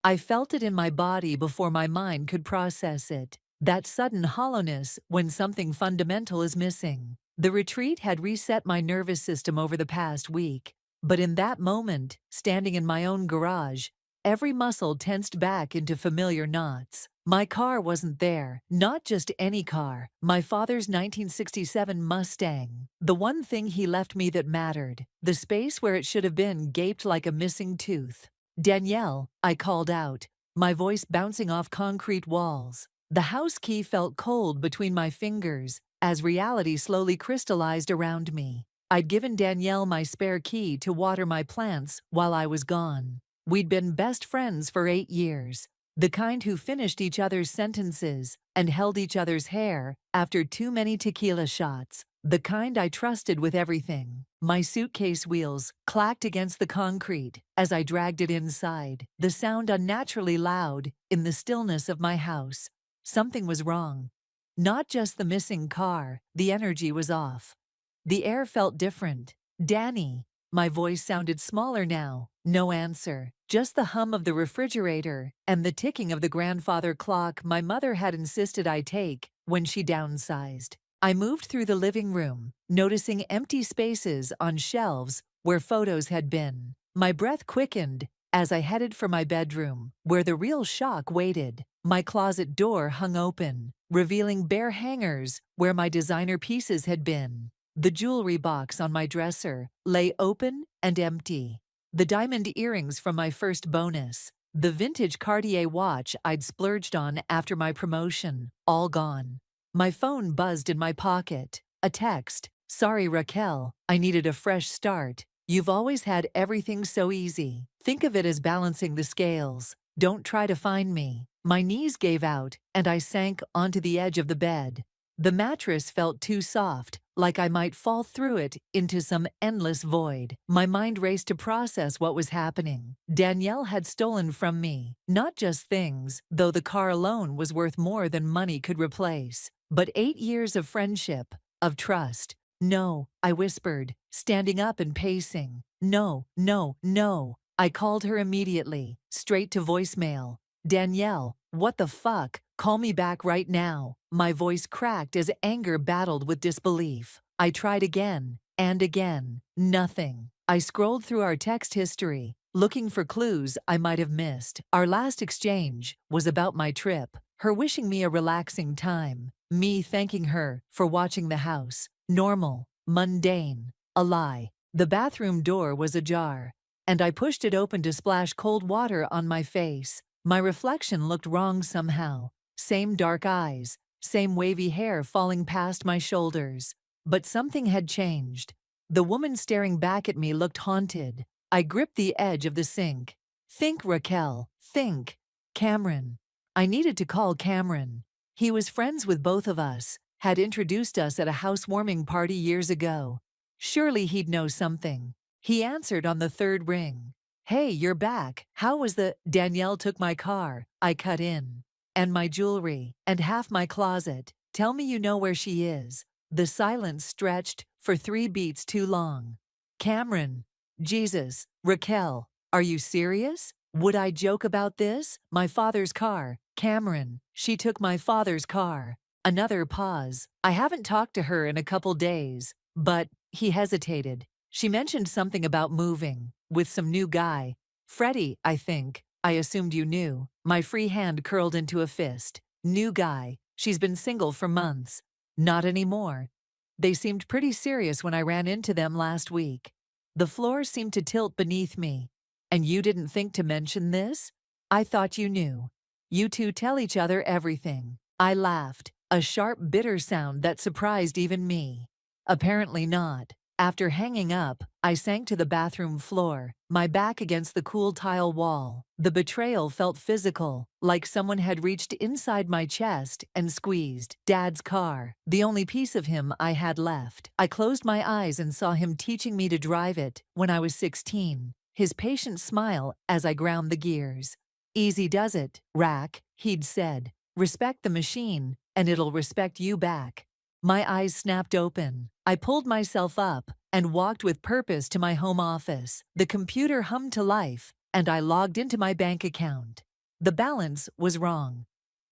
I felt it in my body before my mind could process it. That sudden hollowness when something fundamental is missing. The retreat had reset my nervous system over the past week, but in that moment, standing in my own garage, every muscle tensed back into familiar knots. My car wasn't there, not just any car, my father's 1967 Mustang. The one thing he left me that mattered. The space where it should have been gaped like a missing tooth. "Danielle," I called out, my voice bouncing off concrete walls. The house key felt cold between my fingers as reality slowly crystallized around me. I'd given Danielle my spare key to water my plants while I was gone. We'd been best friends for 8 years, the kind who finished each other's sentences and held each other's hair after too many tequila shots, the kind I trusted with everything. My suitcase wheels clacked against the concrete as I dragged it inside, the sound unnaturally loud in the stillness of my house. Something was wrong. Not just the missing car, the energy was off. The air felt different. "Danny." My voice sounded smaller now. No answer. Just the hum of the refrigerator and the ticking of the grandfather clock my mother had insisted I take when she downsized. I moved through the living room, noticing empty spaces on shelves where photos had been. My breath quickened as I headed for my bedroom, where the real shock waited. My closet door hung open, revealing bare hangers where my designer pieces had been. The jewelry box on my dresser lay open and empty. The diamond earrings from my first bonus, the vintage Cartier watch I'd splurged on after my promotion, all gone. My phone buzzed in my pocket. A text. "Sorry, Raquel, I needed a fresh start. You've always had everything so easy. Think of it as balancing the scales. Don't try to find me." My knees gave out, and I sank onto the edge of the bed. The mattress felt too soft, like I might fall through it into some endless void. My mind raced to process what was happening. Danielle had stolen from me, not just things, though the car alone was worth more than money could replace, but 8 years of friendship, of trust. "No," I whispered, standing up and pacing. "No, no, no." I called her immediately, straight to voicemail. "Danielle, what the fuck? Call me back right now." My voice cracked as anger battled with disbelief. I tried again and again. Nothing. I scrolled through our text history, looking for clues I might have missed. Our last exchange was about my trip, her wishing me a relaxing time, me thanking her for watching the house. Normal, mundane, a lie. The bathroom door was ajar, and I pushed it open to splash cold water on my face. My reflection looked wrong somehow. Same dark eyes, same wavy hair falling past my shoulders. But something had changed. The woman staring back at me looked haunted. I gripped the edge of the sink. "Think, Raquel, think." Cameron. I needed to call Cameron. He was friends with both of us, had introduced us at a housewarming party years ago. Surely he'd know something. He answered on the third ring. "Hey, you're back. How was the—" "Danielle took my car," I cut in. "And my jewelry, and half my closet. Tell me you know where she is." The silence stretched for 3 beats too long. "Cameron." "Jesus, Raquel, are you serious? Would I joke about this? My father's car." "Cameron, she took my father's car." Another pause. "I haven't talked to her in a couple days, but—" He hesitated. "She mentioned something about moving, with some new guy. Freddie, I think." I assumed you knew. My free hand curled into a fist. "New guy. She's been single for months." "Not anymore." They seemed pretty serious when I ran into them last week. The floor seemed to tilt beneath me. "And you didn't think to mention this?" "I thought you knew. You two tell each other everything." I laughed, a sharp, bitter sound that surprised even me. "Apparently not." After hanging up, I sank to the bathroom floor, my back against the cool tile wall. The betrayal felt physical, like someone had reached inside my chest and squeezed. Dad's car, the only piece of him I had left. I closed my eyes and saw him teaching me to drive it when I was 16, his patient smile as I ground the gears. "Easy does it, Rack," he'd said. "Respect the machine, and it'll respect you back." My eyes snapped open. I pulled myself up and walked with purpose to my home office. The computer hummed to life, and I logged into my bank account. The balance was wrong.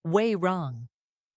Way wrong.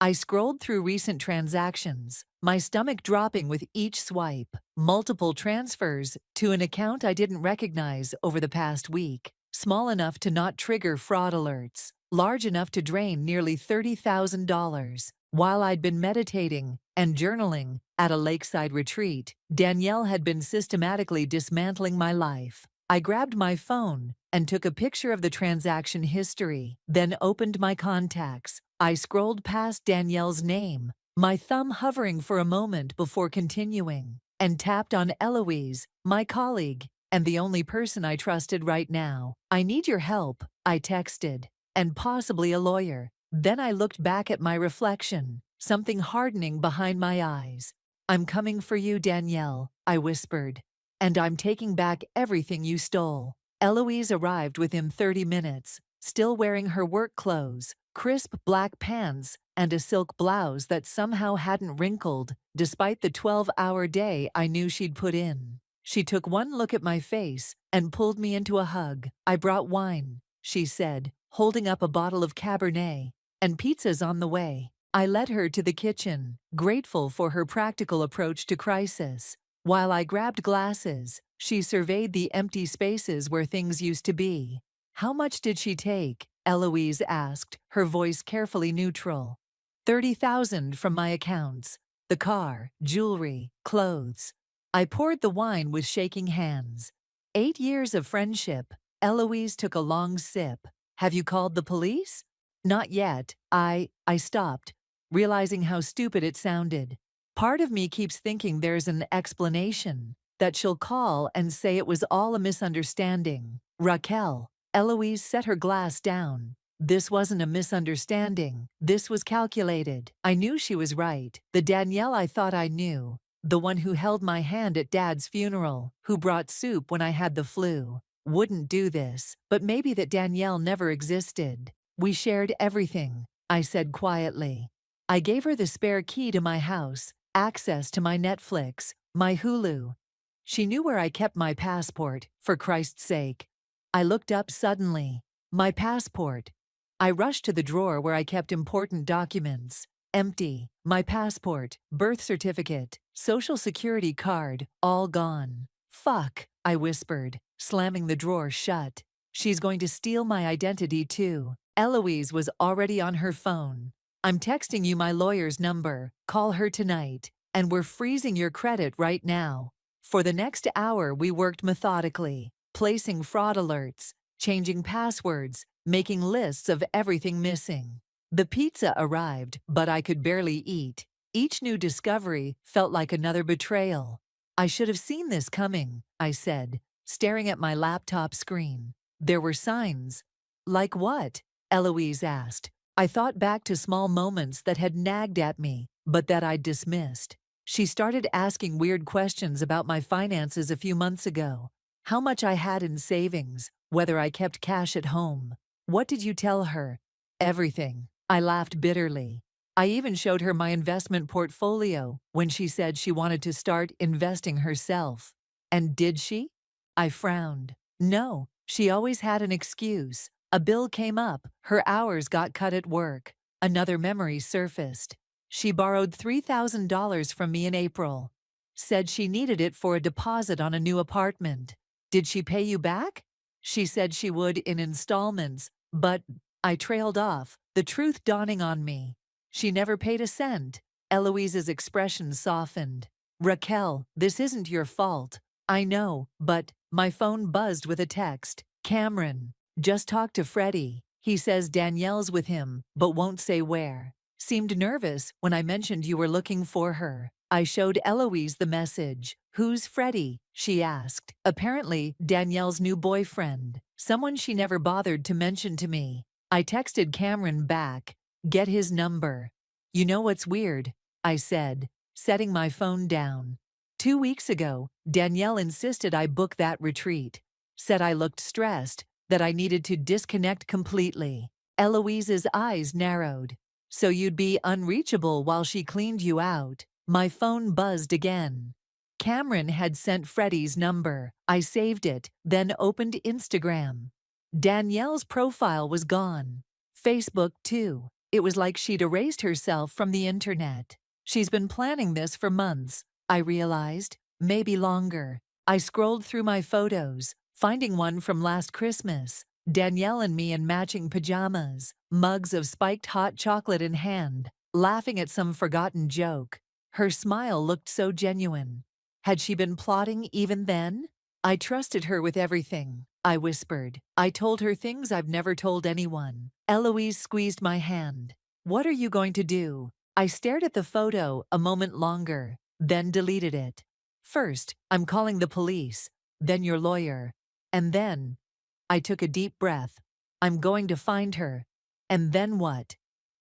I scrolled through recent transactions, my stomach dropping with each swipe. Multiple transfers to an account I didn't recognize over the past week. Small enough to not trigger fraud alerts. Large enough to drain nearly $30,000. While I'd been meditating and journaling at a lakeside retreat, Danielle had been systematically dismantling my life. I grabbed my phone and took a picture of the transaction history, then opened my contacts. I scrolled past Danielle's name, my thumb hovering for a moment before continuing, and tapped on Eloise, my colleague, and the only person I trusted right now. "I need your help," I texted, "and possibly a lawyer." Then I looked back at my reflection, something hardening behind my eyes. "I'm coming for you, Danielle," I whispered, "and I'm taking back everything you stole." Eloise arrived within 30 minutes, still wearing her work clothes, crisp black pants, and a silk blouse that somehow hadn't wrinkled, despite the 12-hour day I knew she'd put in. She took one look at my face and pulled me into a hug. "I brought wine," she said, holding up a bottle of Cabernet, "and pizza's on the way." I led her to the kitchen, grateful for her practical approach to crisis. While I grabbed glasses, she surveyed the empty spaces where things used to be. "How much did she take?" Eloise asked, her voice carefully neutral. "30,000 from my accounts. The car, jewelry, clothes." I poured the wine with shaking hands. 8 years of friendship. Eloise took a long sip. "Have you called the police?" "Not yet." I stopped, realizing how stupid it sounded. Part of me keeps thinking there's an explanation, that she'll call and say it was all a misunderstanding. "Raquel." Eloise set her glass down. "This wasn't a misunderstanding. This was calculated." I knew she was right. The Danielle I thought I knew. The one who held my hand at Dad's funeral, who brought soup when I had the flu, wouldn't do this. But maybe that Danielle never existed. "We shared everything," I said quietly. I gave her the spare key to my house, access to my Netflix, my Hulu. She knew where I kept my passport, for Christ's sake. I looked up suddenly. My passport. I rushed to the drawer where I kept important documents. Empty. My passport, birth certificate, social security card, all gone. "Fuck," I whispered, slamming the drawer shut. "She's going to steal my identity too." Eloise was already on her phone. "I'm texting you my lawyer's number. Call her tonight. And we're freezing your credit right now." For the next hour we worked methodically, placing fraud alerts, changing passwords, making lists of everything missing. The pizza arrived, but I could barely eat. Each new discovery felt like another betrayal. "I should have seen this coming," I said, staring at my laptop screen. "There were signs." "Like what?" Eloise asked. I thought back to small moments that had nagged at me, but that I'd dismissed. She started asking weird questions about my finances a few months ago. How much I had in savings, whether I kept cash at home. "What did you tell her?" "Everything." I laughed bitterly. I even showed her my investment portfolio when she said she wanted to start investing herself. "And did she?" I frowned. "No, she always had an excuse. A bill came up, her hours got cut at work." Another memory surfaced. She borrowed $3,000 from me in April. Said she needed it for a deposit on a new apartment. "Did she pay you back?" "She said she would in installments, but..." I trailed off, the truth dawning on me. "She never paid a cent." Eloise's expression softened. "Raquel, this isn't your fault." "I know, but..." My phone buzzed with a text. "Cameron. Just talked to Freddie. He says Danielle's with him, but won't say where. Seemed nervous when I mentioned you were looking for her." I showed Eloise the message. "Who's Freddie?" she asked. "Apparently, Danielle's new boyfriend. Someone she never bothered to mention to me." I texted Cameron back. "Get his number." "You know what's weird?" I said, setting my phone down. 2 weeks ago, Danielle insisted I book that retreat. Said I looked stressed, that I needed to disconnect completely. Eloise's eyes narrowed. "So you'd be unreachable while she cleaned you out." My phone buzzed again. Cameron had sent Freddie's number. I saved it, then opened Instagram. Danielle's profile was gone. Facebook, too. It was like she'd erased herself from the internet. She's been planning this for months, I realized, maybe longer. I scrolled through my photos, finding one from last Christmas. Danielle and me in matching pajamas, mugs of spiked hot chocolate in hand, laughing at some forgotten joke. Her smile looked so genuine. Had she been plotting even then? I trusted her with everything, I whispered. I told her things I've never told anyone. Eloise squeezed my hand. What are you going to do? I stared at the photo a moment longer, then deleted it. First, I'm calling the police, then your lawyer, and then, I took a deep breath. I'm going to find her. And then what?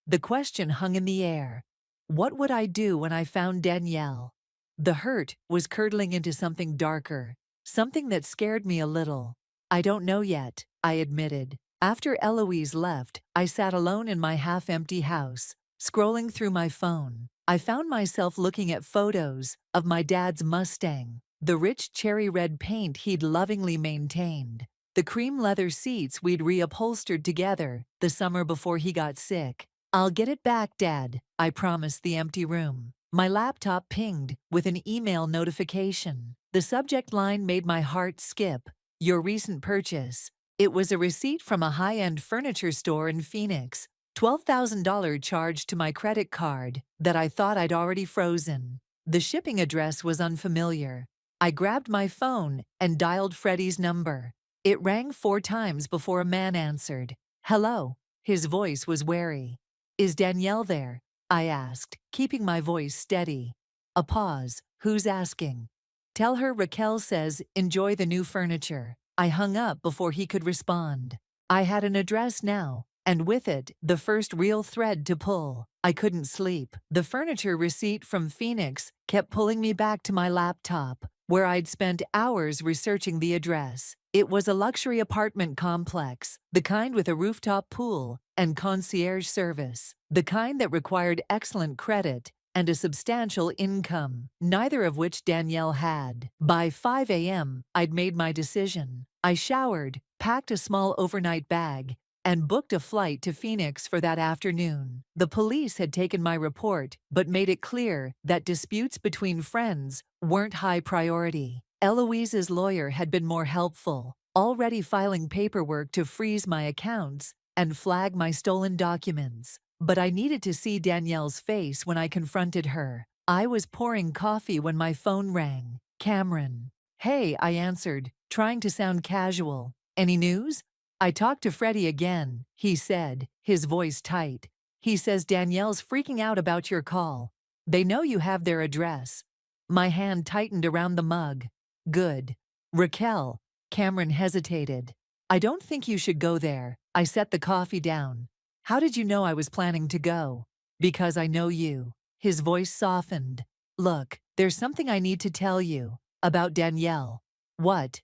The question hung in the air. What would I do when I found Danielle? The hurt was curdling into something darker, something that scared me a little. I don't know yet, I admitted. After Eloise left, I sat alone in my half-empty house, scrolling through my phone. I found myself looking at photos of my dad's Mustang, the rich cherry red paint he'd lovingly maintained, the cream leather seats we'd reupholstered together the summer before he got sick. I'll get it back, Dad, I promised the empty room. My laptop pinged with an email notification. The subject line made my heart skip. Your recent purchase. It was a receipt from a high-end furniture store in Phoenix. $12,000 charge to my credit card that I thought I'd already frozen. The shipping address was unfamiliar. I grabbed my phone and dialed Freddie's number. It rang 4 times before a man answered. Hello. His voice was wary. Is Danielle there? I asked, keeping my voice steady. A pause. Who's asking? Tell her Raquel says enjoy the new furniture. I hung up before he could respond. I had an address now, and with it, the first real thread to pull. I couldn't sleep. The furniture receipt from Phoenix kept pulling me back to my laptop, where I'd spent hours researching the address. It was a luxury apartment complex, the kind with a rooftop pool and concierge service, the kind that required excellent credit and a substantial income, neither of which Danielle had. By 5 a.m., I'd made my decision. I showered, packed a small overnight bag, and booked a flight to Phoenix for that afternoon. The police had taken my report, but made it clear that disputes between friends weren't high priority. Eloise's lawyer had been more helpful, already filing paperwork to freeze my accounts and flag my stolen documents. But I needed to see Danielle's face when I confronted her. I was pouring coffee when my phone rang. Cameron. Hey, I answered, trying to sound casual. Any news? I talked to Freddie again, he said, his voice tight. He says Danielle's freaking out about your call. They know you have their address. My hand tightened around the mug. Good. Raquel. Cameron hesitated. I don't think you should go there. I set the coffee down. How did you know I was planning to go? Because I know you. His voice softened. Look, there's something I need to tell you. About Danielle. What?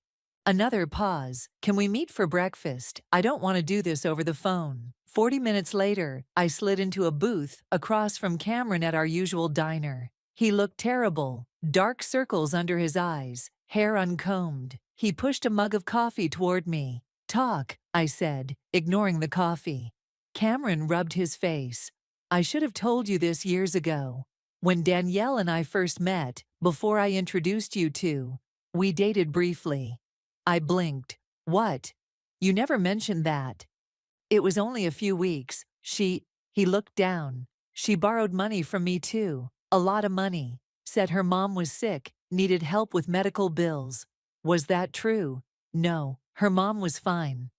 Another pause. Can we meet for breakfast? I don't want to do this over the phone. 40 minutes later, I slid into a booth across from Cameron at our usual diner. He looked terrible. Dark circles under his eyes, hair uncombed. He pushed a mug of coffee toward me. Talk, I said, ignoring the coffee. Cameron rubbed his face. I should have told you this years ago. When Danielle and I first met, before I introduced you two, we dated briefly. I blinked. What? You never mentioned that. It was only a few weeks. He looked down. She borrowed money from me too. A lot of money. Said her mom was sick, needed help with medical bills. Was that true? No, her mom was fine.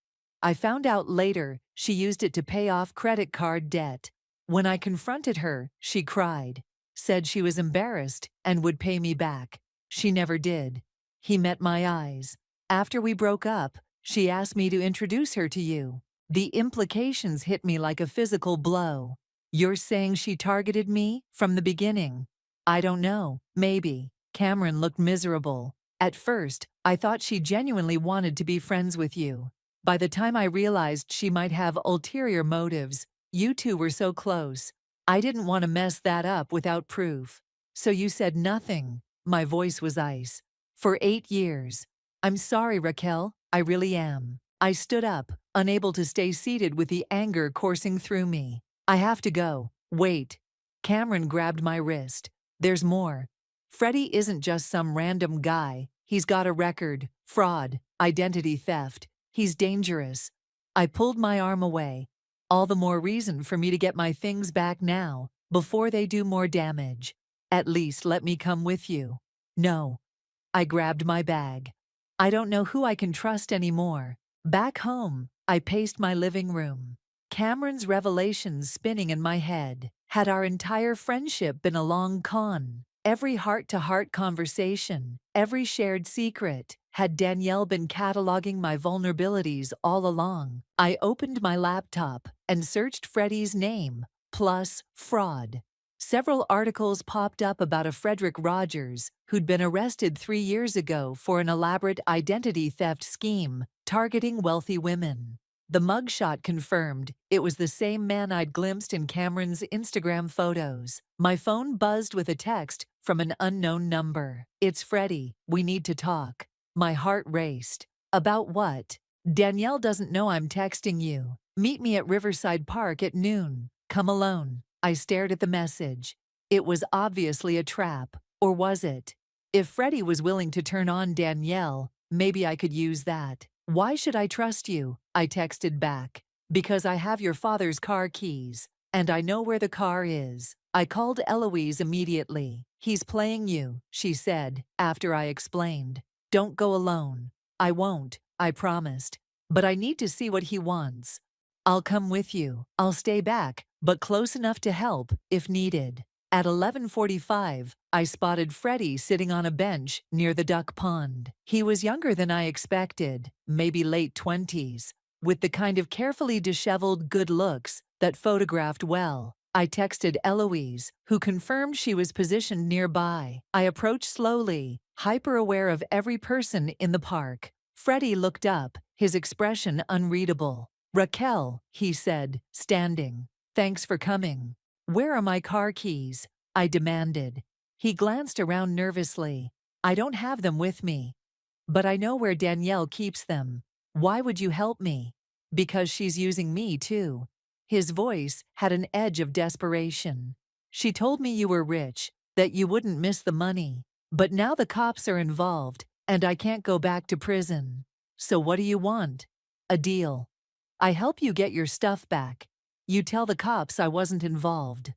I found out later she used it to pay off credit card debt. When I confronted her, she cried, said she was embarrassed and would pay me back. She never did. He met my eyes. After we broke up, she asked me to introduce her to you. The implications hit me like a physical blow. You're saying she targeted me from the beginning? I don't know, maybe. Cameron looked miserable. At first, I thought she genuinely wanted to be friends with you. By the time I realized she might have ulterior motives, you two were so close. I didn't want to mess that up without proof. So you said nothing. My voice was ice. For 8 years. I'm sorry, Raquel. I really am. I stood up, unable to stay seated with the anger coursing through me. I have to go. Wait. Cameron grabbed my wrist. There's more. Freddie isn't just some random guy. He's got a record, fraud, identity theft. He's dangerous. I pulled my arm away. All the more reason for me to get my things back now, before they do more damage. At least let me come with you. No. I grabbed my bag. I don't know who I can trust anymore. Back home, I paced my living room. Cameron's revelations spinning in my head. Had our entire friendship been a long con? Every heart-to-heart conversation, every shared secret, had Danielle been cataloging my vulnerabilities all along? I opened my laptop and searched Freddie's name, plus fraud. Several articles popped up about a Frederick Rogers who'd been arrested 3 years ago for an elaborate identity theft scheme targeting wealthy women. The mugshot confirmed it was the same man I'd glimpsed in Cameron's Instagram photos. My phone buzzed with a text from an unknown number. "It's Freddie. We need to talk." My heart raced. About what? "Danielle doesn't know I'm texting you. Meet me at Riverside Park at noon. Come alone." I stared at the message. It was obviously a trap. Or was it? If Freddie was willing to turn on Danielle, maybe I could use that. "Why should I trust you?" I texted back. "Because I have your father's car keys, and I know where the car is." I called Eloise immediately. "He's playing you," she said, after I explained. "Don't go alone." "I won't," I promised. "But I need to see what he wants." "I'll come with you. I'll stay back, but close enough to help, if needed." At 11:45, I spotted Freddie sitting on a bench near the duck pond. He was younger than I expected, maybe late 20s, with the kind of carefully disheveled good looks that photographed well. I texted Eloise, who confirmed she was positioned nearby. I approached slowly, hyper-aware of every person in the park. Freddie looked up, his expression unreadable. "Raquel," he said, standing. "Thanks for coming." "Where are my car keys?" I demanded. He glanced around nervously. "I don't have them with me. But I know where Danielle keeps them." "Why would you help me?" "Because she's using me, too." His voice had an edge of desperation. "She told me you were rich, that you wouldn't miss the money. But now the cops are involved, and I can't go back to prison. So what do you want?" "A deal. I help you get your stuff back. You tell the cops I wasn't involved."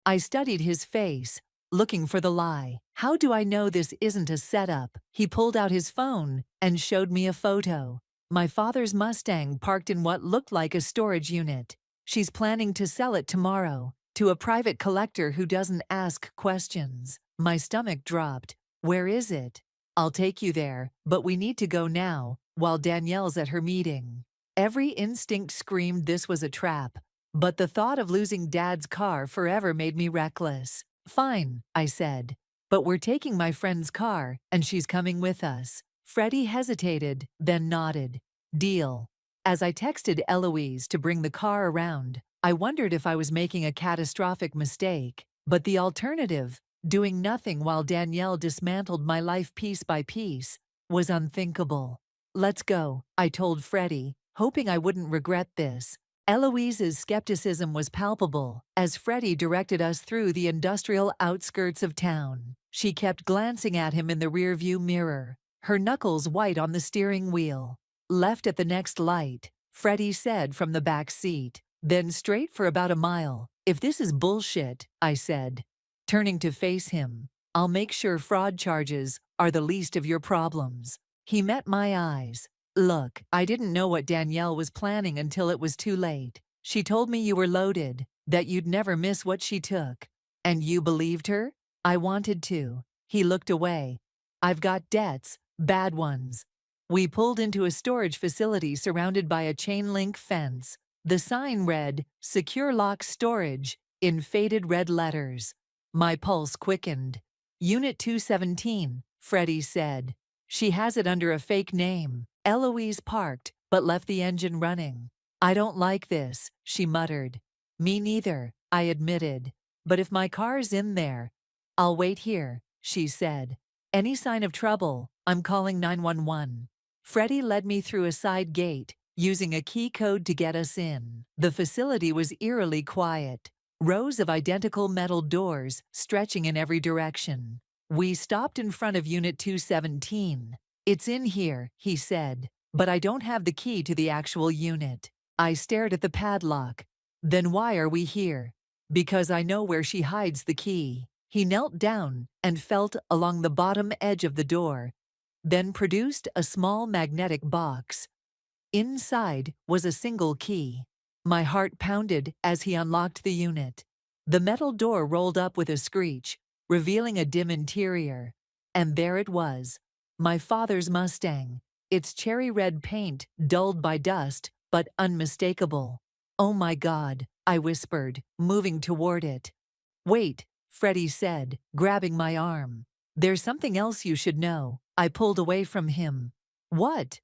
I studied his face, looking for the lie. "How do I know this isn't a setup?" He pulled out his phone and showed me a photo. My father's Mustang parked in what looked like a storage unit. "She's planning to sell it tomorrow, to a private collector who doesn't ask questions." My stomach dropped. "Where is it?" "I'll take you there, but we need to go now, while Danielle's at her meeting." Every instinct screamed this was a trap, but the thought of losing Dad's car forever made me reckless. "Fine," I said, "but we're taking my friend's car, and she's coming with us." Freddie hesitated, then nodded. "Deal." As I texted Eloise to bring the car around, I wondered if I was making a catastrophic mistake. But the alternative, doing nothing while Danielle dismantled my life piece by piece, was unthinkable. "Let's go," I told Freddie, hoping I wouldn't regret this. Eloise's skepticism was palpable as Freddie directed us through the industrial outskirts of town. She kept glancing at him in the rearview mirror, her knuckles white on the steering wheel. "Left at the next light," Freddie said from the back seat. "Then straight for about a mile. If this is bullshit," I said, turning to face him, "I'll make sure fraud charges are the least of your problems." He met my eyes. "Look, I didn't know what Danielle was planning until it was too late. She told me you were loaded, that you'd never miss what she took. And you believed her?" "I wanted to." He looked away. "I've got debts, bad ones." We pulled into a storage facility surrounded by a chain-link fence. The sign read, "Secure Lock Storage," in faded red letters. My pulse quickened. "Unit 217, Freddie said. "She has it under a fake name." Eloise parked, but left the engine running. "I don't like this," she muttered. "Me neither," I admitted. "But if my car's in there—" "I'll wait here," she said. "Any sign of trouble, I'm calling 911." Freddie led me through a side gate, using a key code to get us in. The facility was eerily quiet, rows of identical metal doors stretching in every direction. We stopped in front of Unit 217. "It's in here," he said, "but I don't have the key to the actual unit." I stared at the padlock. "Then why are we here?" "Because I know where she hides the key." He knelt down and felt along the bottom edge of the door, then produced a small magnetic box. Inside was a single key. My heart pounded as he unlocked the unit. The metal door rolled up with a screech, revealing a dim interior. And there it was, my father's Mustang, its cherry red paint dulled by dust, but unmistakable. "Oh my God," I whispered, moving toward it. "Wait," Freddie said, grabbing my arm. "There's something else you should know." I pulled away from him. "What?"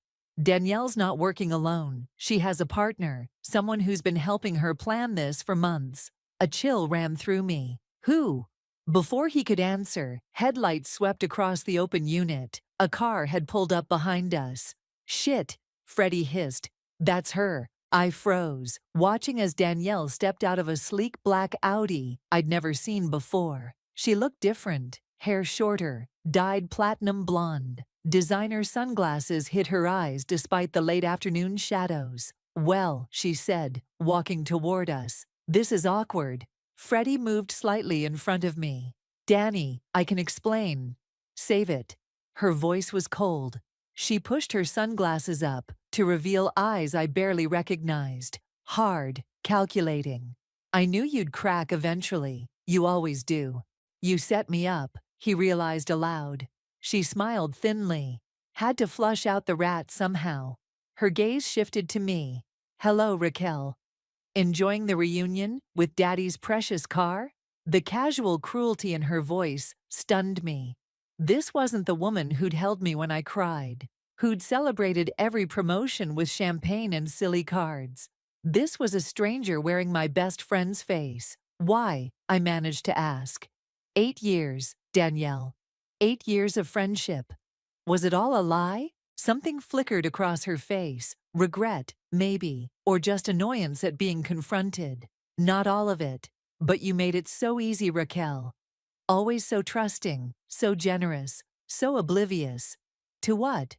"Danielle's not working alone. She has a partner, someone who's been helping her plan this for months." A chill ran through me. "Who?" Before he could answer, headlights swept across the open unit. A car had pulled up behind us. "Shit," Freddie hissed. "That's her." I froze, watching as Danielle stepped out of a sleek black Audi I'd never seen before. She looked different, hair shorter, dyed platinum blonde. Designer sunglasses hid her eyes despite the late afternoon shadows. "Well," she said, walking toward us, "this is awkward." Freddie moved slightly in front of me. "Danny, I can explain." "Save it." Her voice was cold. She pushed her sunglasses up to reveal eyes I barely recognized. Hard, calculating. "I knew you'd crack eventually. You always do." "You set me up," he realized aloud. She smiled thinly. "Had to flush out the rat somehow." Her gaze shifted to me. "Hello, Raquel. Enjoying the reunion with Daddy's precious car?" The casual cruelty in her voice stunned me. This wasn't the woman who'd held me when I cried, who'd celebrated every promotion with champagne and silly cards. This was a stranger wearing my best friend's face. "Why?" I managed to ask. 8 years, Danielle. 8 years of friendship. Was it all a lie? Something flickered across her face. Regret, maybe, or just annoyance at being confronted. "Not all of it. But you made it so easy, Raquel. Always so trusting, so generous, so oblivious." "To what?"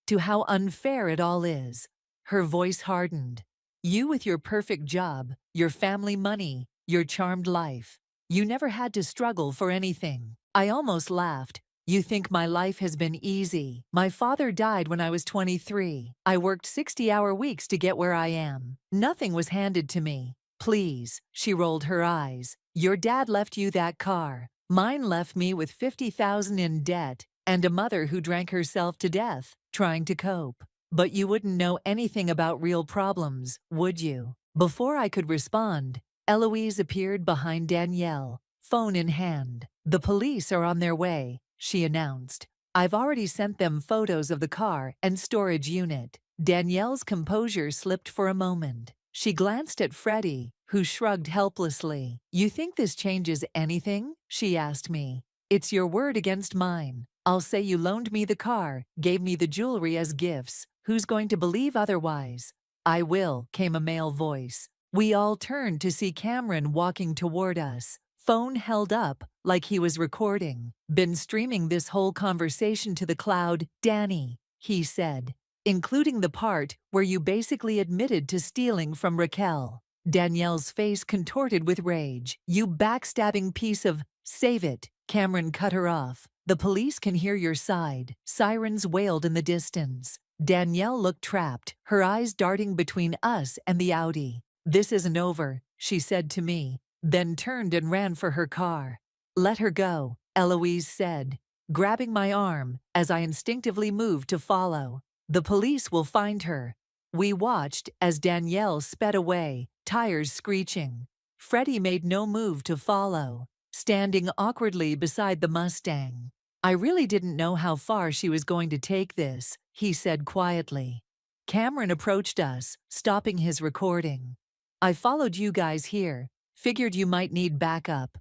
"To how unfair it all is." Her voice hardened. "You with your perfect job, your family money, your charmed life. You never had to struggle for anything." I almost laughed. "You think my life has been easy. My father died when I was 23. I worked 60-hour weeks to get where I am. Nothing was handed to me." "Please," she rolled her eyes. "Your dad left you that car. Mine left me with 50,000 in debt and a mother who drank herself to death, trying to cope. But you wouldn't know anything about real problems, would you?" Before I could respond, Eloise appeared behind Danielle, phone in hand. "The police are on their way," she announced. "I've already sent them photos of the car and storage unit." Danielle's composure slipped for a moment. She glanced at Freddie, who shrugged helplessly. "You think this changes anything?" she asked me. "It's your word against mine. I'll say you loaned me the car, gave me the jewelry as gifts. Who's going to believe otherwise?" "I will," came a male voice. We all turned to see Cameron walking toward us, phone held up like he was recording. "Been streaming this whole conversation to the cloud, Danny," he said, "including the part where you basically admitted to stealing from Raquel." Danielle's face contorted with rage. "You backstabbing piece of—" "Save it," Cameron cut her off. "The police can hear your side." Sirens wailed in the distance. Danielle looked trapped, her eyes darting between us and the Audi. "This isn't over," she said to me, then turned and ran for her car. "Let her go," Eloise said, grabbing my arm as I instinctively moved to follow. "The police will find her." We watched as Danielle sped away, tires screeching. Freddie made no move to follow, standing awkwardly beside the Mustang. "I really didn't know how far she was going to take this," he said quietly. Cameron approached us, stopping his recording. "I followed you guys here. Figured you might need backup."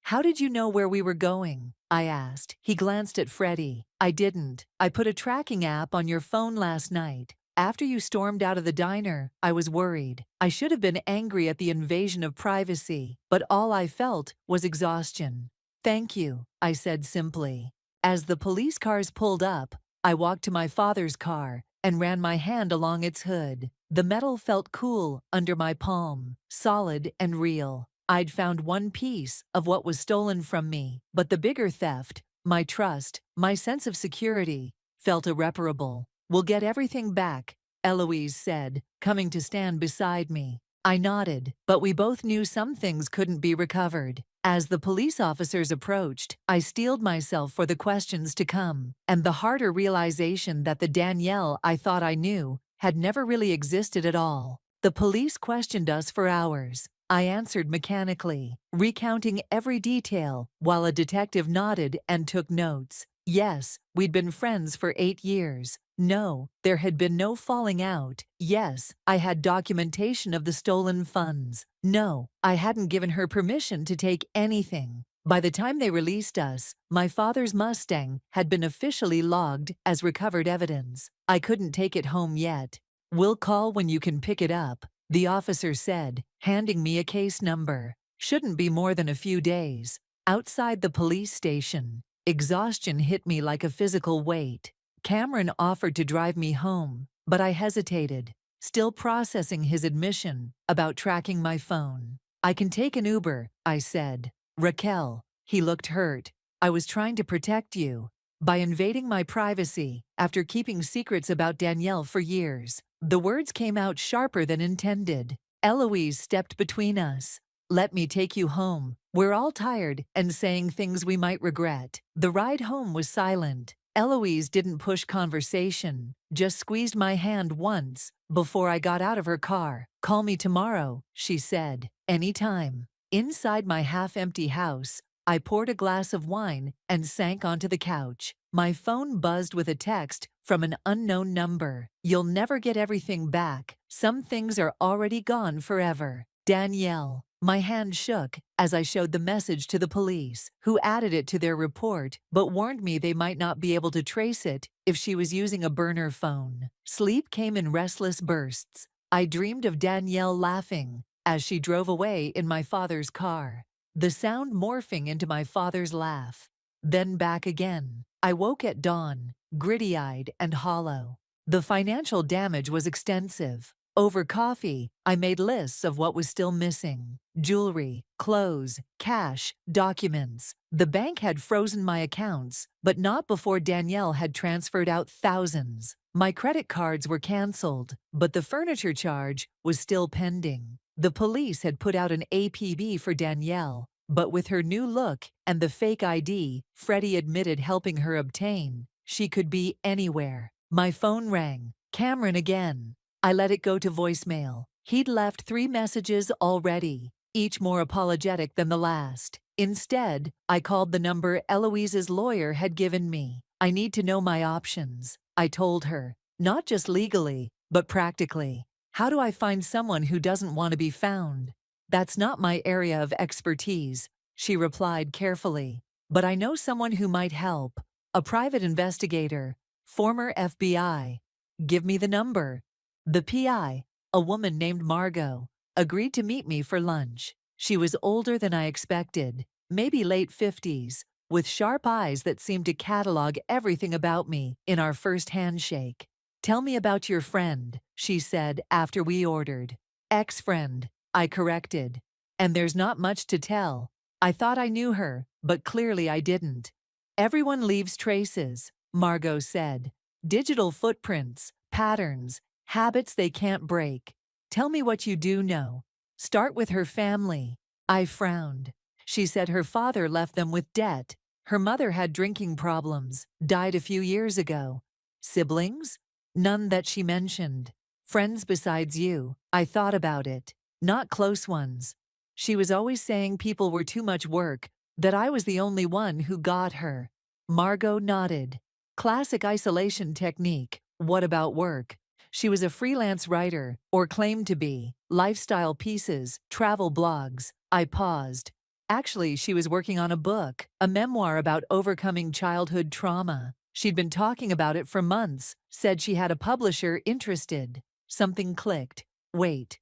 "How did you know where we were going?" I asked. He glanced at Freddie. "I didn't. I put a tracking app on your phone last night. After you stormed out of the diner, I was worried. I should have been angry at the invasion of privacy, but all I felt was exhaustion. Thank you, I said simply. As the police cars pulled up, I walked to my father's car and ran my hand along its hood. The metal felt cool under my palm, solid and real. I'd found one piece of what was stolen from me, but the bigger theft, my trust, my sense of security, felt irreparable. We'll get everything back, Eloise said, coming to stand beside me. I nodded, but we both knew some things couldn't be recovered. As the police officers approached, I steeled myself for the questions to come, and the harder realization that the Danielle I thought I knew had never really existed at all. The police questioned us for hours. I answered mechanically, recounting every detail, while a detective nodded and took notes. Yes, we'd been friends for 8 years. No, there had been no falling out. Yes, I had documentation of the stolen funds. No, I hadn't given her permission to take anything. By the time they released us, my father's Mustang had been officially logged as recovered evidence. I couldn't take it home yet. We'll call when you can pick it up, the officer said, handing me a case number. Shouldn't be more than a few days. Outside the police station, exhaustion hit me like a physical weight. Cameron offered to drive me home, but I hesitated, still processing his admission about tracking my phone. I can take an Uber, I said. Raquel, he looked hurt. I was trying to protect you. By invading my privacy, after keeping secrets about Danielle for years. The words came out sharper than intended. Eloise stepped between us. Let me take you home. We're all tired and saying things we might regret. The ride home was silent. Eloise didn't push conversation, just squeezed my hand once before I got out of her car. Call me tomorrow, she said. Anytime. Inside my half-empty house, I poured a glass of wine and sank onto the couch. My phone buzzed with a text from an unknown number. You'll never get everything back. Some things are already gone forever. Danielle. My hand shook as I showed the message to the police, who added it to their report but warned me they might not be able to trace it if she was using a burner phone. Sleep came in restless bursts. I dreamed of Danielle laughing as she drove away in my father's car, the sound morphing into my father's laugh. Then back again. I woke at dawn, gritty-eyed and hollow. The financial damage was extensive. Over coffee, I made lists of what was still missing. Jewelry, clothes, cash, documents. The bank had frozen my accounts, but not before Danielle had transferred out thousands. My credit cards were canceled, but the furniture charge was still pending. The police had put out an APB for Danielle, but with her new look and the fake ID Freddie admitted helping her obtain, she could be anywhere. My phone rang. Cameron again. I let it go to voicemail. He'd left 3 messages already, each more apologetic than the last. Instead, I called the number Eloise's lawyer had given me. I need to know my options, I told her. Not just legally, but practically. How do I find someone who doesn't want to be found? That's not my area of expertise, she replied carefully. But I know someone who might help. A private investigator, former FBI. Give me the number. The PI, a woman named Margot, agreed to meet me for lunch. She was older than I expected, maybe late 50s, with sharp eyes that seemed to catalog everything about me in our first handshake. Tell me about your friend, she said after we ordered. Ex-friend, I corrected. And there's not much to tell. I thought I knew her, but clearly I didn't. Everyone leaves traces, Margot said. Digital footprints, patterns, habits they can't break. Tell me what you do know. Start with her family. I frowned. She said her father left them with debt. Her mother had drinking problems, died a few years ago. Siblings? None that she mentioned. Friends besides you. I thought about it. Not close ones. She was always saying people were too much work, that I was the only one who got her. Margot nodded. Classic isolation technique. What about work? She was a freelance writer, or claimed to be. Lifestyle pieces, travel blogs. I paused. Actually, she was working on a book, a memoir about overcoming childhood trauma. She'd been talking about it for months, said she had a publisher interested. Something clicked. Wait.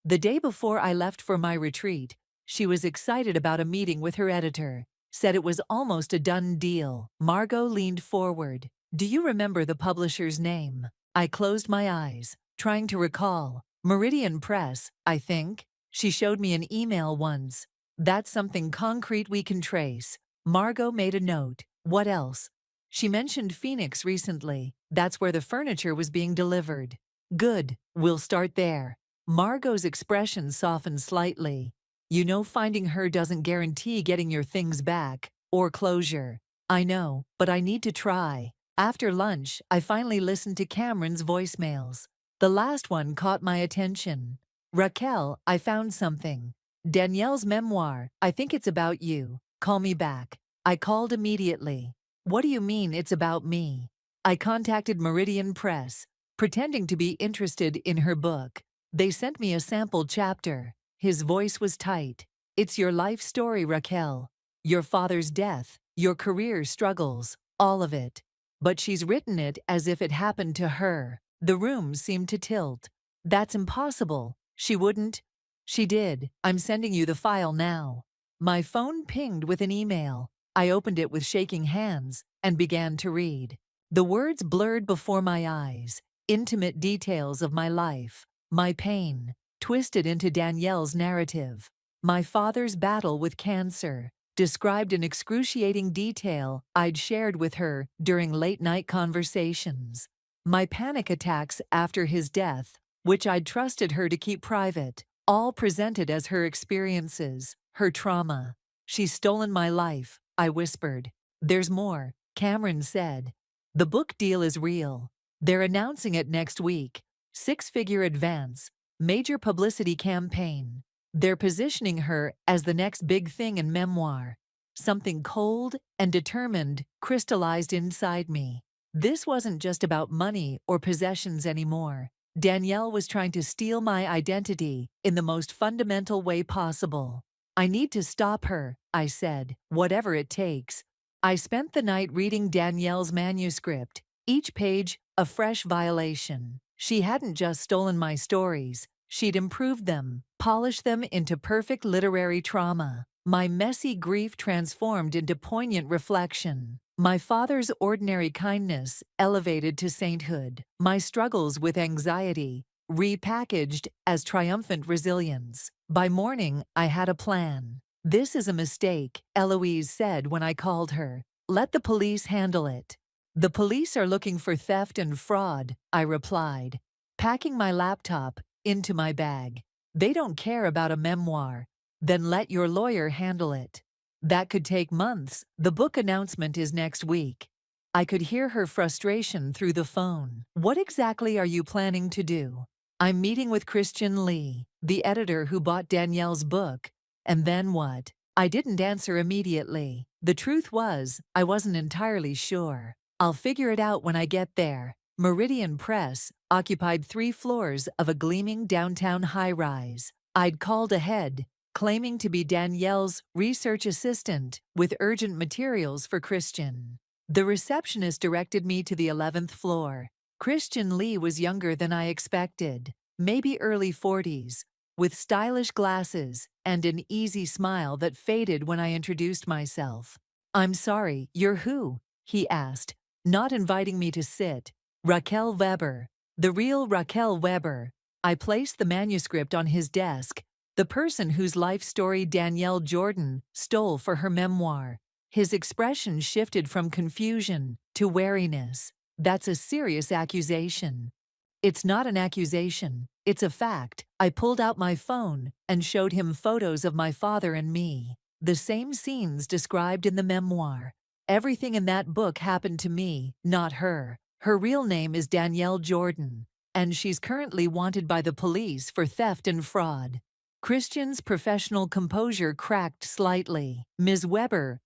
The day before I left for my retreat, she was excited about a meeting with her editor, said it was almost a done deal. Margot leaned forward. Do you remember the publisher's name? I closed my eyes, trying to recall. Meridian Press, I think. She showed me an email once. That's something concrete we can trace. Margot made a note. What else? She mentioned Phoenix recently. That's where the furniture was being delivered. Good. We'll start there. Margot's expression softened slightly. You know, finding her doesn't guarantee getting your things back, or closure. I know, but I need to try. After lunch, I finally listened to Cameron's voicemails. The last one caught my attention. Raquel, I found something. Danielle's memoir. I think it's about you. Call me back. I called immediately. What do you mean it's about me? I contacted Meridian Press, pretending to be interested in her book. They sent me a sample chapter. His voice was tight. It's your life story, Raquel. Your father's death, your career struggles, all of it. But she's written it as if it happened to her. The room seemed to tilt. That's impossible. She wouldn't. She did. I'm sending you the file now. My phone pinged with an email. I opened it with shaking hands and began to read. The words blurred before my eyes. Intimate details of my life, my pain, twisted into Danielle's narrative. My father's battle with cancer, described in excruciating detail I'd shared with her during late-night conversations. My panic attacks after his death, which I'd trusted her to keep private, all presented as her experiences, her trauma. She's stolen my life, I whispered. There's more, Cameron said. The book deal is real. They're announcing it next week. Six-figure advance, major publicity campaign. They're positioning her as the next big thing in memoir. Something cold and determined crystallized inside me. This wasn't just about money or possessions anymore. Danielle was trying to steal my identity in the most fundamental way possible. I need to stop her, I said, whatever it takes. I spent the night reading Danielle's manuscript, each page a fresh violation. She hadn't just stolen my stories, she'd improved them, polished them into perfect literary trauma. My messy grief transformed into poignant reflection. My father's ordinary kindness elevated to sainthood. My struggles with anxiety repackaged as triumphant resilience. By morning, I had a plan. This is a mistake, Eloise said when I called her. Let the police handle it. The police are looking for theft and fraud, I replied, packing my laptop into my bag. They don't care about a memoir. Then let your lawyer handle it. That could take months. The book announcement is next week. I could hear her frustration through the phone. What exactly are you planning to do? I'm meeting with Christian Lee, the editor who bought Danielle's book. And then what? I didn't answer immediately. The truth was, I wasn't entirely sure. I'll figure it out when I get there. Meridian Press occupied 3 floors of a gleaming downtown high-rise. I'd called ahead, claiming to be Danielle's research assistant with urgent materials for Christian. The receptionist directed me to the 11th floor. Christian Lee was younger than I expected, maybe early 40s, with stylish glasses and an easy smile that faded when I introduced myself. I'm sorry, you're who? He asked, not inviting me to sit. Raquel Weber. The real Raquel Weber. I placed the manuscript on his desk, the person whose life story Danielle Jordan stole for her memoir. His expression shifted from confusion to wariness. That's a serious accusation. It's not an accusation, it's a fact. I pulled out my phone and showed him photos of my father and me. The same scenes described in the memoir. Everything in that book happened to me, not her. Her real name is Danielle Jordan, and she's currently wanted by the police for theft and fraud. Christian's professional composure cracked slightly. Ms. Weber,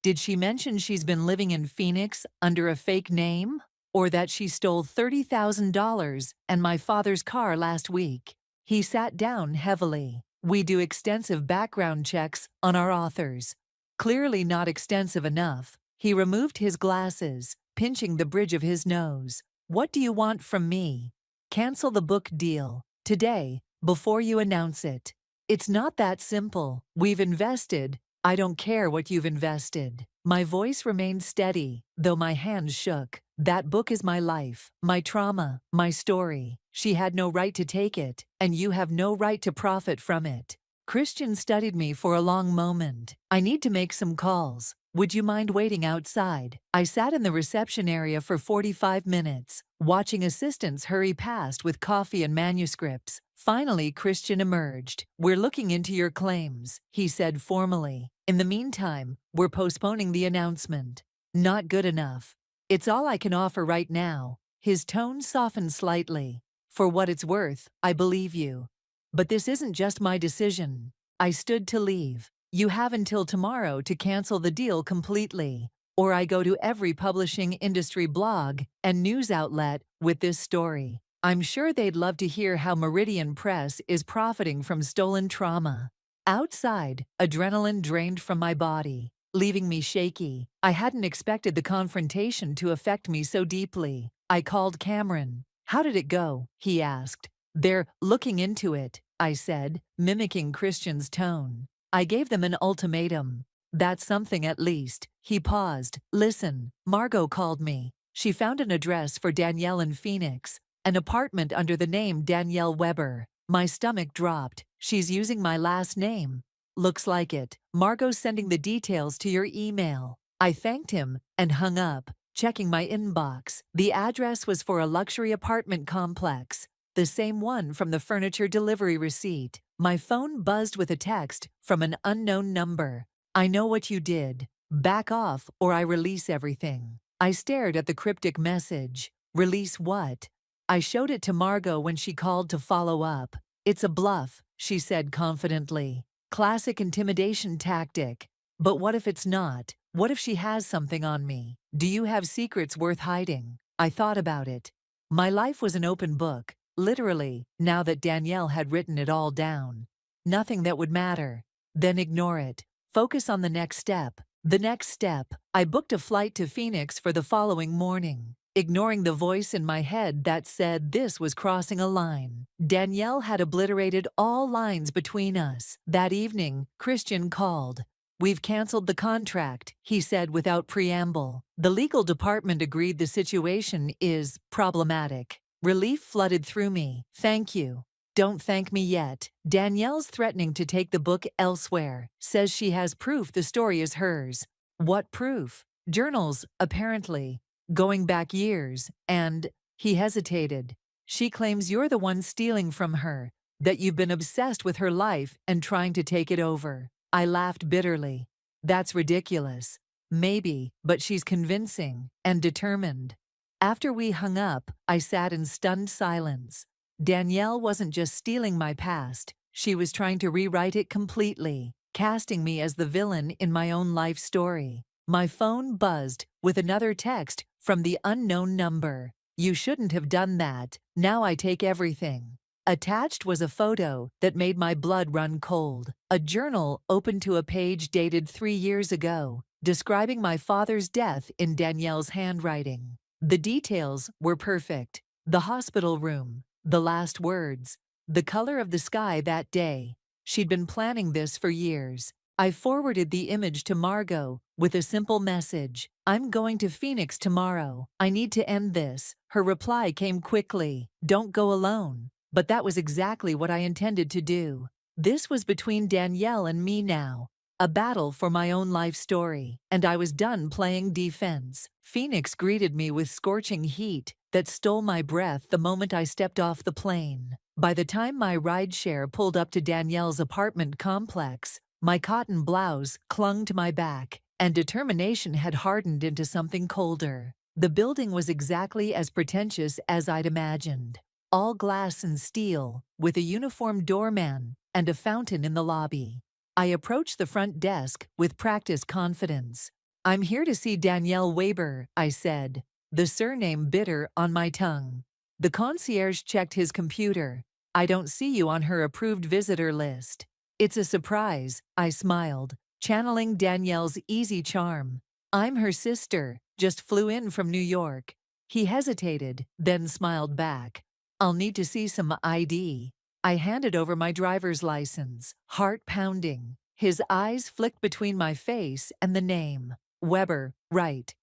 did she mention she's been living in Phoenix under a fake name? Or that she stole $30,000 and my father's car last week? He sat down heavily. We do extensive background checks on our authors. Clearly not extensive enough. He removed his glasses, pinching the bridge of his nose. What do you want from me? Cancel the book deal. Today, before you announce it. It's not that simple. We've invested. I don't care what you've invested. My voice remained steady, though my hands shook. That book is my life, my trauma, my story. She had no right to take it, and you have no right to profit from it. Christian studied me for a long moment. I need to make some calls. Would you mind waiting outside? I sat in the reception area for 45 minutes, watching assistants hurry past with coffee and manuscripts. Finally, Christian emerged. We're looking into your claims, he said formally. In the meantime, we're postponing the announcement. Not good enough. It's all I can offer right now. His tone softened slightly. For what it's worth, I believe you. But this isn't just my decision. I stood to leave. You have until tomorrow to cancel the deal completely, or I go to every publishing industry blog and news outlet with this story. I'm sure they'd love to hear how Meridian Press is profiting from stolen trauma. Outside, adrenaline drained from my body, leaving me shaky. I hadn't expected the confrontation to affect me so deeply. I called Cameron. How did it go? He asked. They're looking into it, I said, mimicking Christian's tone. I gave them an ultimatum. That's something at least. He paused. Listen, Margot called me. She found an address for Danielle in Phoenix, an apartment under the name Danielle Weber. My stomach dropped. She's using my last name. Looks like it. Margot's sending the details to your email. I thanked him and hung up, checking my inbox. The address was for a luxury apartment complex, the same one from the furniture delivery receipt. My phone buzzed with a text from an unknown number. I know what you did. Back off or I release everything. I stared at the cryptic message. Release what? I showed it to Margot when she called to follow up. It's a bluff, she said confidently. Classic intimidation tactic. But what if it's not? What if she has something on me? Do you have secrets worth hiding? I thought about it. My life was an open book. Literally, now that Danielle had written it all down. Nothing that would matter. Then ignore it. Focus on the next step. The next step. I booked a flight to Phoenix for the following morning, ignoring the voice in my head that said this was crossing a line. Danielle had obliterated all lines between us. That evening, Christian called. We've canceled the contract, he said without preamble. The legal department agreed the situation is problematic. Relief flooded through me. Thank you. Don't thank me yet. Danielle's threatening to take the book elsewhere. Says she has proof the story is hers. What proof? Journals, apparently. Going back years, and he hesitated. She claims you're the one stealing from her, that you've been obsessed with her life and trying to take it over. I laughed bitterly. That's ridiculous. Maybe, but she's convincing and determined. After we hung up, I sat in stunned silence. Danielle wasn't just stealing my past, she was trying to rewrite it completely, casting me as the villain in my own life story. My phone buzzed with another text from the unknown number. You shouldn't have done that. Now I take everything. Attached was a photo that made my blood run cold. A journal open to a page dated 3 years ago, describing my father's death in Danielle's handwriting. The details were perfect. The hospital room, the last words, the color of the sky that day. She'd been planning this for years. I forwarded the image to Margot with a simple message. I'm going to Phoenix tomorrow. I need to end this. Her reply came quickly. Don't go alone. But that was exactly what I intended to do. This was between Danielle and me now. A battle for my own life story, and I was done playing defense. Phoenix greeted me with scorching heat that stole my breath the moment I stepped off the plane. By the time my rideshare pulled up to Danielle's apartment complex, my cotton blouse clung to my back, and determination had hardened into something colder. The building was exactly as pretentious as I'd imagined. All glass and steel, with a uniformed doorman and a fountain in the lobby. I approached the front desk with practiced confidence. I'm here to see Danielle Weber, I said, the surname bitter on my tongue. The concierge checked his computer. I don't see you on her approved visitor list. It's a surprise, I smiled, channeling Danielle's easy charm. I'm her sister, Just flew in from New York. He hesitated, then smiled back. I'll need to see some ID. I handed over my driver's license, heart pounding. His eyes flicked between my face and the name. Weber, right.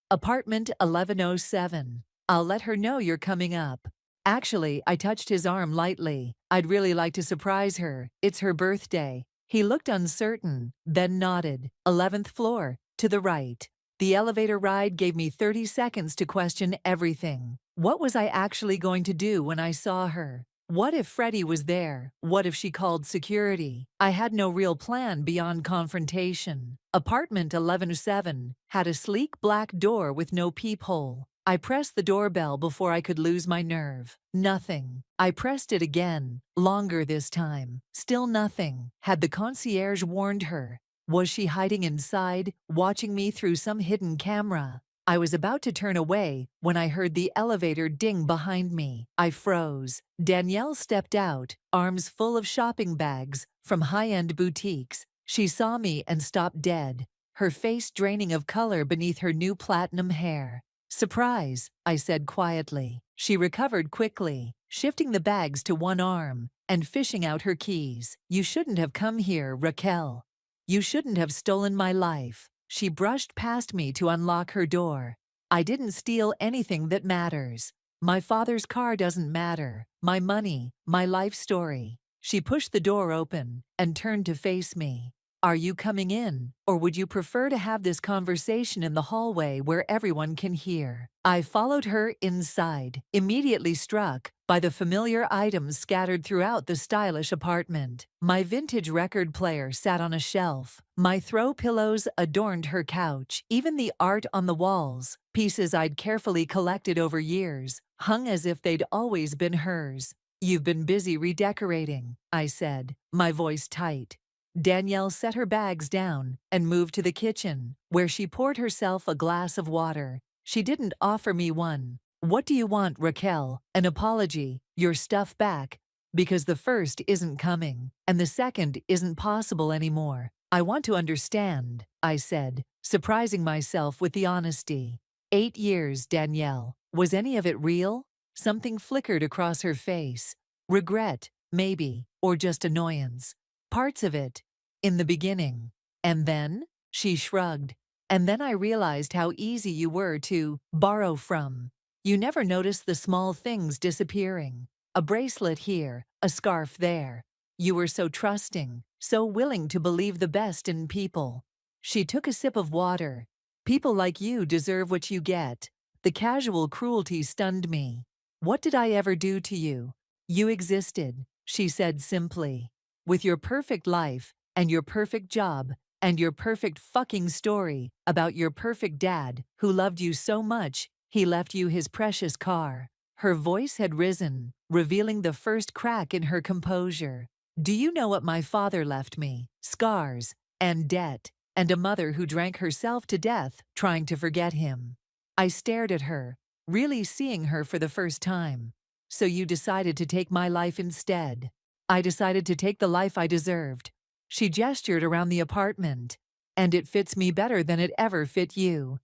Apartment 1107. I'll let her know you're coming up. Actually, I touched his arm lightly. I'd really like to surprise her. It's her birthday. He looked uncertain, then nodded. 11th floor, to the right. The elevator ride gave me 30 seconds to question everything. What was I actually going to do when I saw her? What if Freddie was there? What if she called security? I had no real plan beyond confrontation. Apartment 1107 had a sleek black door with no peephole. I pressed the doorbell before I could lose my nerve. Nothing. I pressed it again, longer this time. Still nothing. Had the concierge warned her? Was she hiding inside, watching me through some hidden camera? I was about to turn away when I heard the elevator ding behind me. I froze. Danielle stepped out, arms full of shopping bags from high-end boutiques. She saw me and stopped dead, her face draining of color beneath her new platinum hair. Surprise, I said quietly. She recovered quickly, shifting the bags to one arm and fishing out her keys. You shouldn't have come here, Raquel. You shouldn't have stolen my life. She brushed past me to unlock her door. I didn't steal anything that matters. My father's car doesn't matter. My money, my life story. She pushed the door open and turned to face me. Are you coming in, or would you prefer to have this conversation in the hallway where everyone can hear? I followed her inside, immediately struck by the familiar items scattered throughout the stylish apartment. My vintage record player sat on a shelf. My throw pillows adorned her couch. Even the art on the walls, pieces I'd carefully collected over years, hung as if they'd always been hers. You've been busy redecorating, I said, my voice tight. Danielle set her bags down and moved to the kitchen, where she poured herself a glass of water. She didn't offer me one. What do you want, Raquel? An apology? Your stuff back? Because the first isn't coming, and the second isn't possible anymore. I want to understand, I said, surprising myself with the honesty. 8 years, Danielle. Was any of it real? Something flickered across her face. Regret, maybe, or just annoyance. Parts of it. In the beginning. And then? She shrugged. And then I realized how easy you were to borrow from. You never noticed the small things disappearing. A bracelet here, a scarf there. You were so trusting, so willing to believe the best in people. She took a sip of water. People like you deserve what you get. The casual cruelty stunned me. What did I ever do to you? You existed, she said simply. With your perfect life, and your perfect job, and your perfect fucking story about your perfect dad who loved you so much, he left you his precious car. Her voice had risen, revealing the first crack in her composure. Do you know what my father left me? Scars, and debt, and a mother who drank herself to death trying to forget him. I stared at her, really seeing her for the first time. So you decided to take my life instead. I decided to take the life I deserved. She gestured around the apartment. And it fits me better than it ever fit you.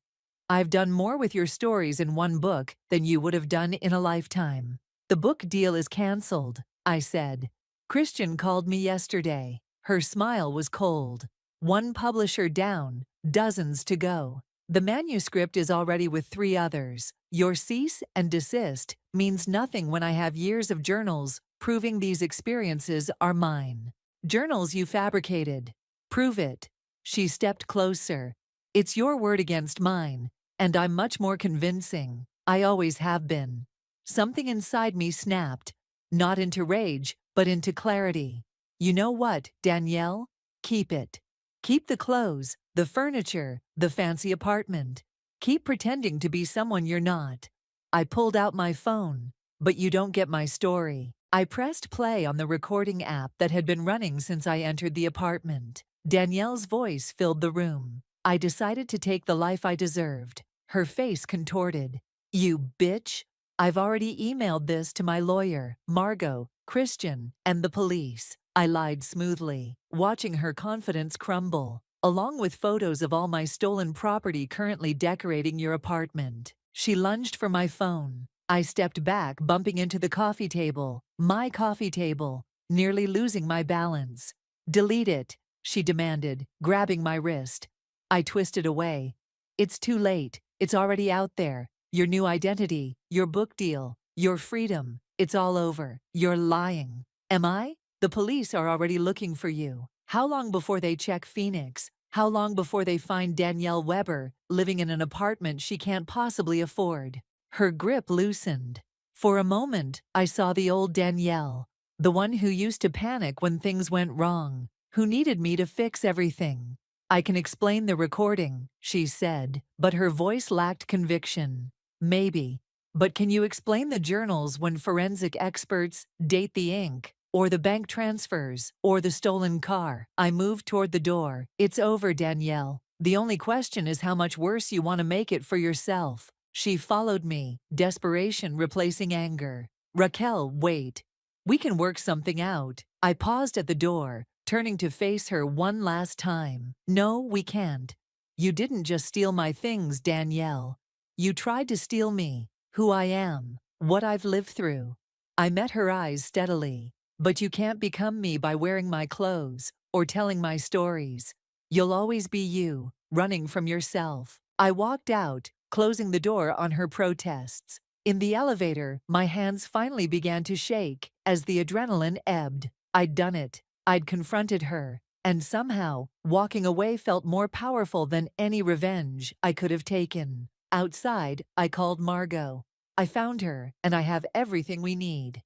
I've done more with your stories in one book than you would have done in a lifetime. The book deal is canceled, I said. Christian called me yesterday. Her smile was cold. One publisher down, dozens to go. The manuscript is already with 3 others. Your cease and desist means nothing when I have years of journals proving these experiences are mine. Journals you fabricated. Prove it. She stepped closer. It's your word against mine, and I'm much more convincing. I always have been. Something inside me snapped, not into rage, but into clarity. You know what, Danielle? Keep it. Keep the clothes, the furniture, the fancy apartment. Keep pretending to be someone you're not. I pulled out my phone. But you don't get my story. I pressed play on the recording app that had been running since I entered the apartment. Danielle's voice filled the room. I decided to take the life I deserved. Her face contorted. You bitch! I've already emailed this to my lawyer, Margot, Christian, and the police. I lied smoothly, watching her confidence crumble. along with photos of all my stolen property currently decorating your apartment. She lunged for my phone. I stepped back, bumping into the coffee table, my coffee table, nearly losing my balance. Delete it, she demanded, grabbing my wrist. I twisted away. It's too late. It's already out there. Your new identity, your book deal, your freedom. It's all over. You're lying. Am I? The police are already looking for you. How long before they check Phoenix? How long before they find Danielle Weber living in an apartment she can't possibly afford? Her grip loosened. For a moment, I saw the old Danielle, the one who used to panic when things went wrong, who needed me to fix everything. I can explain the recording, she said, but her voice lacked conviction. Maybe. But can you explain the journals when forensic experts date the ink? Or the bank transfers, or the stolen car? I moved toward the door. It's over, Danielle. The only question is how much worse you want to make it for yourself. She followed me, desperation replacing anger. Raquel, wait. We can work something out. I paused at the door, turning to face her one last time. No, we can't. You didn't just steal my things, Danielle. You tried to steal me, who I am, what I've lived through. I met her eyes steadily. But you can't become me by wearing my clothes or telling my stories. You'll always be you, running from yourself. I walked out, closing the door on her protests. In the elevator, my hands finally began to shake as the adrenaline ebbed. I'd done it. I'd confronted her. And somehow, walking away felt more powerful than any revenge I could have taken. Outside, I called Margot. I found her, and I have everything we need.